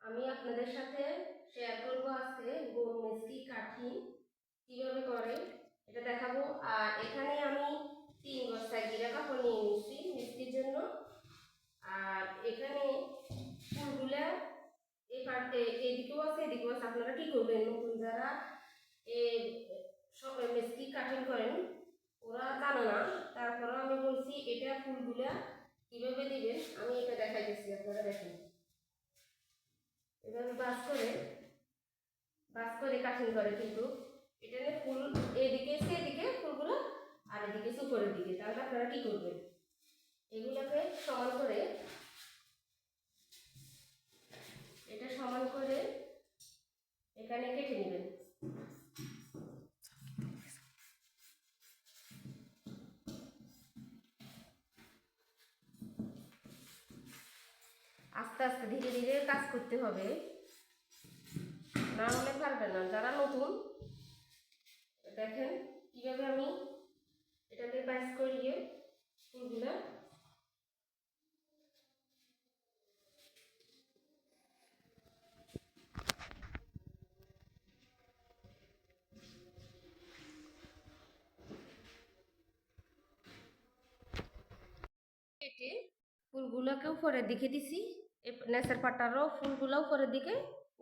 আমি আপনাদের সাথে শেয়ার করব আজকে গোল মিষ্টি কাঠি কিভাবে করে এটা দেখাবো। আর এখানে আমি 3 বস্তা জিরা কাপড় নিয়ে নিচ্ছি মিষ্টির জন্য। আর এখানে ফুলগুলা এদিকেও আছে এদিকেও আছে। আপনারা কি করবেন, নতুন যারা সব মিষ্টি কাটিং করেন ওরা জানো না, তারপরেও আমি বলছি এটা ফুলগুলা কিভাবে দিবেন আমি এটা দেখাইতেছি। আপনারা দেখেন, এভাবে বাস করে কাটিং করে, কিন্তু এটা ফুল এদিকে সেদিকে ফুলগুলো আর এদিকে উপরের দিকে। তাহলে আপনারা কি করবেন, এগুলোকে সমান করে এটা সমান করে এখানে কেটে নেবেন। আস্তে আস্তে ধীরে ধীরে কাজ করতে হবে, না হলে পারবেন না। যারা নতুন দেখেন কিভাবে আমি এটাকে বাস করিয়ে ফুলগুলা কেটে ফুলগুলোকে উপরের দিকে দিছি। নেচের পাটারও ফুলগুলো উপরের দিকে,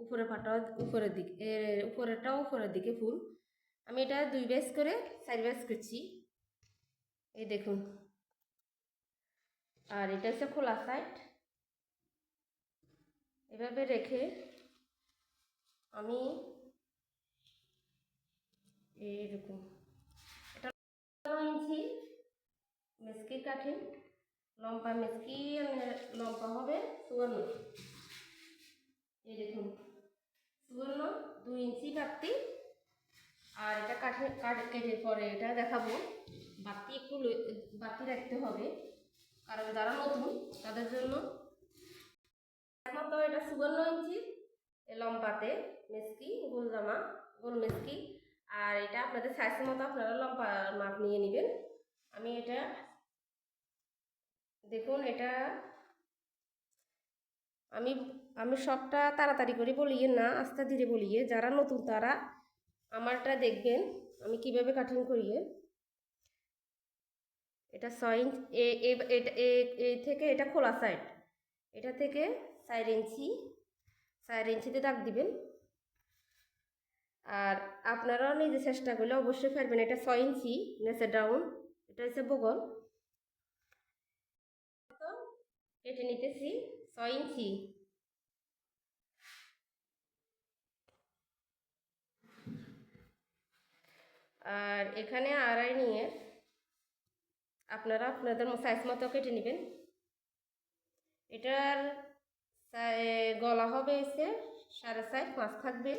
উপরের পাটা উপরের দিকে, উপরেরটাও উপরের দিকে ফুল। আমি এটা 2 ব্যাচ করে 4 ব্যাচ করছি, এই দেখুন। আর এটা হচ্ছে খোলা সাইড। এভাবে রেখে আমি এইরকম এটা 9 ইঞ্চি মেসকি কাঠি লম্বা, মেসকি লম্বা হবে 54। এই দেখুন 54, 2 ইঞ্চি বাতি। আর এটা কেটে পরে এটা দেখাবো। বাতি একটু বাতি রাখতে হবে, কারণ যারা নতুন তাদের জন্য। মতো এটা 54 ইঞ্চি লম্বাতে মেসকি গোল জামা, গোল মেসকি। আর এটা আপনাদের সাইজ মতো আপনারা লম্বা মাপ নিয়ে নেবেন। আমি এটা দেখুন, এটা আমি আমি সবটা তাড়াতাড়ি করে বলিয়ে না, আস্তে ধীরে বলিয়ে। যারা নতুন তারা আমারটা দেখবেন আমি কিভাবে কাটিং করিয়ে। এটা 6 ইঞ্চি, এ থেকে এটা খোলা সাইড, এটা থেকে 4 ইঞ্চি, 4 ইঞ্চিতে দাগ দিবেন। আর আপনারাও নিজে চেষ্টা করলে অবশ্যই পারবেন। এটা 6 ইঞ্চি নেচে ডাউন, এটা হচ্ছে বগল। কেটে নিতেছি 6 ইঞ্চি। আর এখানে আড়াই নিয়ে আপনারা আপনাদের সাইজ মতো কেটে নেবেন। এটার গলা হবে এসে 4.5, মাছ থাকবে।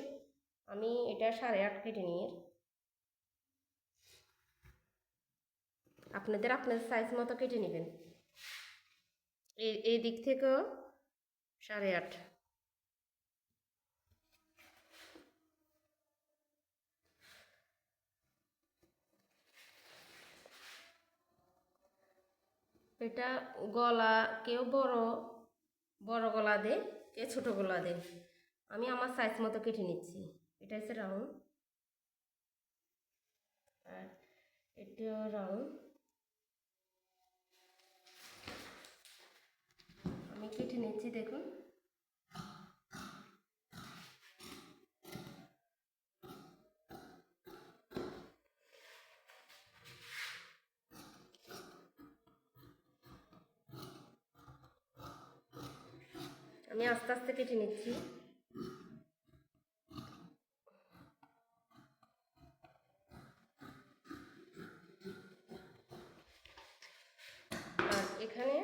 আমি এটা 8.5 কেটে নিয়ে আপনাদের সাইজ মতো কেটে নেবেন। এই দিক থেকেও 8.5। এটা গলা কেউ বড় বড় গলা দে, কেউ ছোট গলা দে। আমি আমার সাইজ মতো কেটে নিচ্ছি। এটা হচ্ছে রাউন্ড, আর এটাও রাউন্ড। আমি কেটে নিচ্ছি দেখুন। আমি আস্তে আস্তে কেটে নিচ্ছি। আর এখানে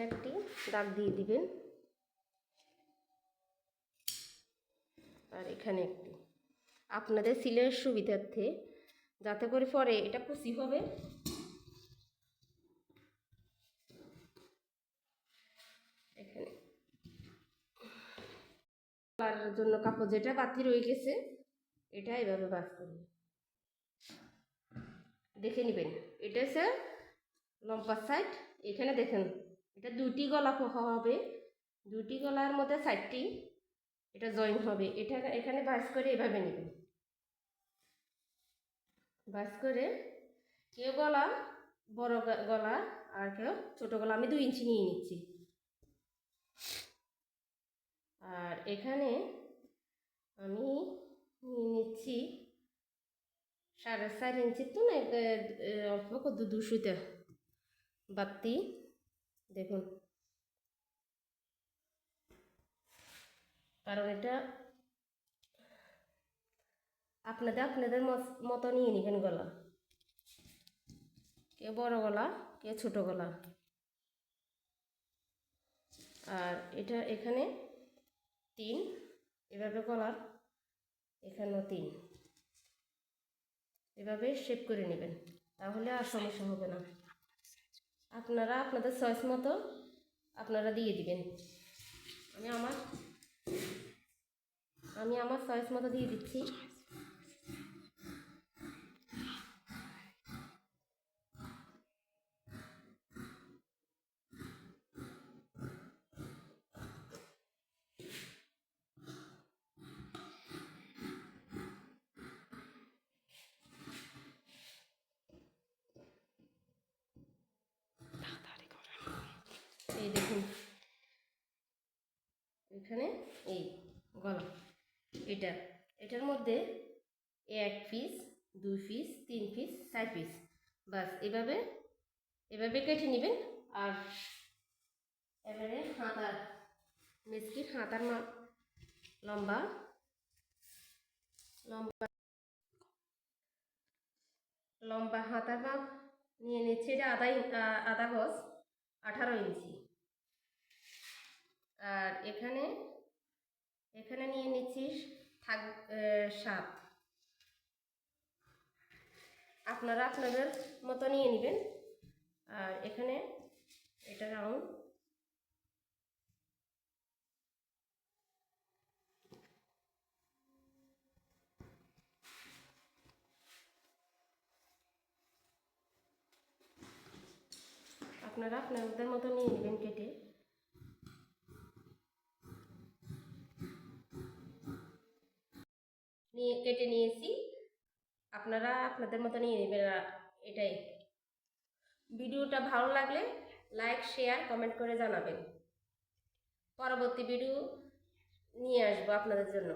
একটি দাগ দিয়ে দিবেন, আর এখানে একটি। আপনাদের সিলের সুবিধার্থে, যাতে করে পরে এটা কুচি হবে। এখানে জন্য কাপড় যেটা বাতি রয়ে গেছে এটা এভাবে বাস করবে। দেখে নেবেন। এটা হচ্ছে লম্বা সাইড। এখানে দেখেন এটা দুটি গলা হবে, দুটি গলার মধ্যে সাইডটি এটা জয়েন হবে। এটা এখানে ভাঁজ করে এভাবে নেবেন, ভাঁজ করে কেউ গলা বড় গলা আর কেউ ছোটো গলা। আমি 2 ইঞ্চি নিয়ে নিচ্ছি। আর এখানে আমি নিয়ে নিচ্ছি 4.5 ইঞ্চির তো না, অল্প কত 200টা বাতি। দেখুন, কারণ এটা আপনাদের মতো নিয়ে নেবেন গলা, কে বড় গলা কে ছোট গলা। আর এটা এখানে 3 এভাবে গলার, এখানেও 3 এভাবে শেপ করে নেবেন, তাহলে আর সমস্যা হবে না। আপনারা আপনাদের চয়েস মতো আপনারা দিয়ে দিবেন। আমি আমার চয়েস মতো দিয়ে দিচ্ছি। এই দেখুন, এখানে এই গলা, এটার মধ্যে 1 পিস 2 পিস 3 পিস 4 পিস, বাস এভাবে কেটে নেবেন। আর এবারে হাতার মেসকির হাতার লম্বা লম্বা লম্বা হাতার মাপ নিয়ে নিচ্ছে। এটা আধা গজ 18 ইঞ্চি। আর এখানে নিয়ে নিচ্ছি 7। আপনারা আপনাদের মতো নিয়ে নেবেন। আর এখানে এটা রাউন্ড, আপনারা আপনাদের মতো নিয়ে নেবেন কেটে। কেটে নিয়েছি, আপনারা আপনাদের মতো নিয়ে নেবেন। এটাই। ভিডিওটা ভালো লাগলে লাইক শেয়ার কমেন্ট করে জানাবেন। পরবর্তী ভিডিও নিয়ে আসবো আপনাদের জন্য।